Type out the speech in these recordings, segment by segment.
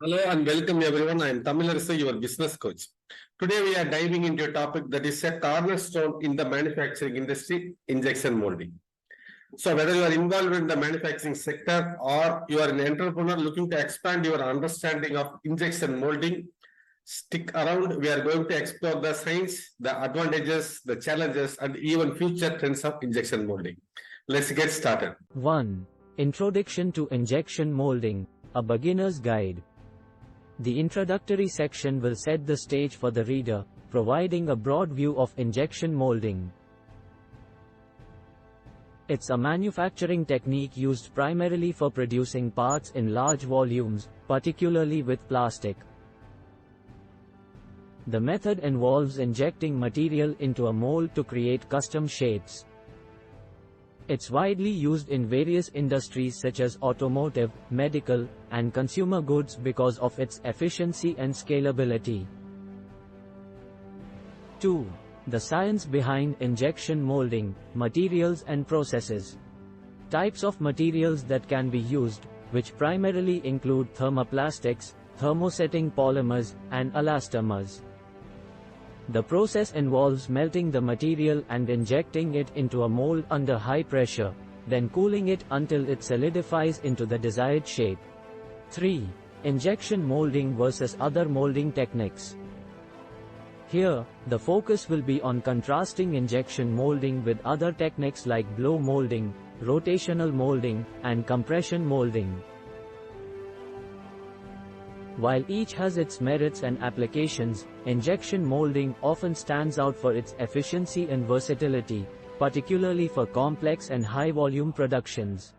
Hello and welcome everyone. I am Thamizharasu, your business coach. Today we are diving into a topic that is a cornerstone in the manufacturing industry, injection molding. So whether you are involved in the manufacturing sector or you are an entrepreneur looking to expand your understanding of injection molding, stick around. We are going to explore the science, the advantages, the challenges, and even future trends of injection molding. Let's get started. 1. Introduction to Injection Molding, a beginner's guide. The introductory section will set the stage for the reader, providing a broad view of injection molding. It's a manufacturing technique used primarily for producing parts in large volumes, particularly with plastic. The method involves injecting material into a mold to create custom shapes. It's widely used in various industries such as automotive, medical, and consumer goods because of its efficiency and scalability. 2. The science behind injection molding, materials and processes. Types of materials that can be used, which primarily include thermoplastics, thermosetting polymers, and elastomers. The process involves melting the material and injecting it into a mold under high pressure, then cooling it until it solidifies into the desired shape. 3. Injection molding versus other molding techniques. Here, the focus will be on contrasting injection molding with other techniques like blow molding, rotational molding, and compression molding. While each has its merits and applications, injection molding often stands out for its efficiency and versatility, particularly for complex and high-volume productions.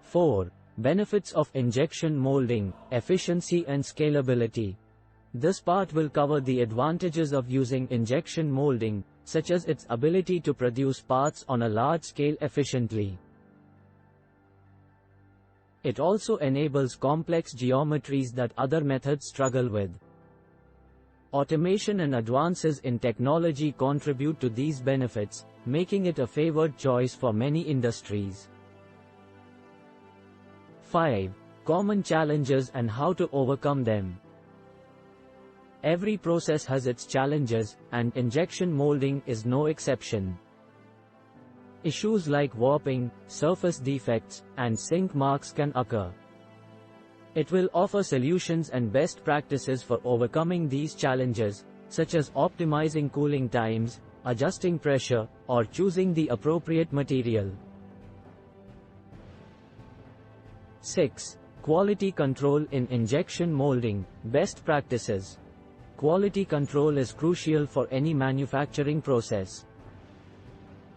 4. Benefits of injection molding, efficiency and scalability. This part will cover the advantages of using injection molding, such as its ability to produce parts on a large scale efficiently. It also enables complex geometries that other methods struggle with. Automation and advances in technology contribute to these benefits, making it a favored choice for many industries. 5. Common challenges and how to overcome them. Every process has its challenges, and injection molding is no exception. Issues like warping, surface defects, and sink marks can occur. It will offer solutions and best practices for overcoming these challenges, such as optimizing cooling times, adjusting pressure, or choosing the appropriate material. 6. Quality control in injection molding, best practices. Quality control is crucial for any manufacturing process.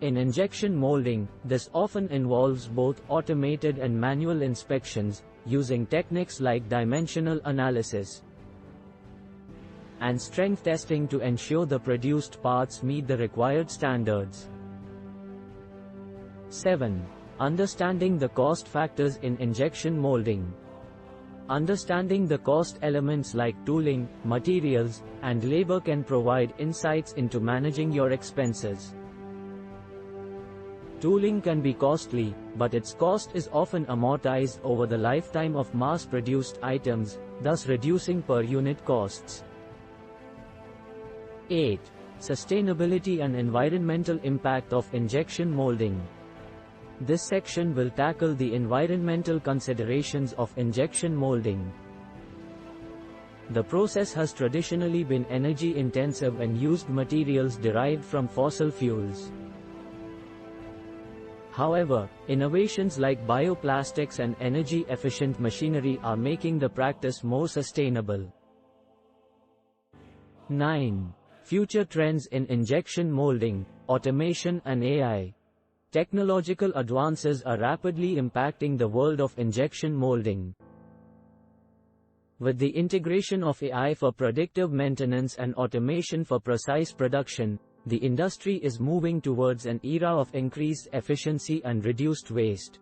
In injection molding, this often involves both automated and manual inspections, using techniques like dimensional analysis and strength testing to ensure the produced parts meet the required standards. 7. Understanding the cost factors in injection molding. Understanding the cost elements like tooling, materials, and labor can provide insights into managing your expenses. Tooling can be costly, but its cost is often amortized over the lifetime of mass-produced items, thus reducing per-unit costs. 8. Sustainability and environmental impact of injection molding. This section will tackle the environmental considerations of injection molding. The process has traditionally been energy-intensive and used materials derived from fossil fuels. However, innovations like bioplastics and energy-efficient machinery are making the practice more sustainable. 9. Future trends in injection molding, automation and AI. Technological advances are rapidly impacting the world of injection molding. With the integration of AI for predictive maintenance and automation for precise production, the industry is moving towards an era of increased efficiency and reduced waste.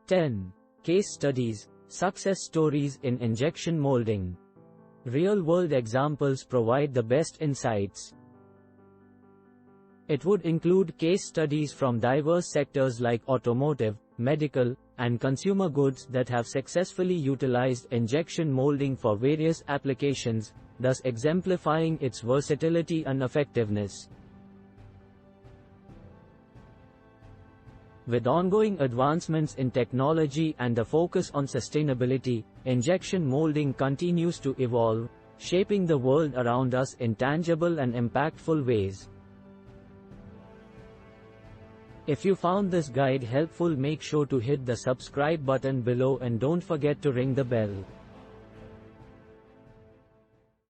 10. Case studies, success stories in injection molding. Real-world examples provide the best insights. It would include case studies from diverse sectors like automotive, medical, and consumer goods that have successfully utilized injection molding for various applications, thus exemplifying its versatility and effectiveness. With ongoing advancements in technology and a focus on sustainability, injection molding continues to evolve, shaping the world around us in tangible and impactful ways. If you found this guide helpful, make sure to hit the subscribe button below and don't forget to ring the bell.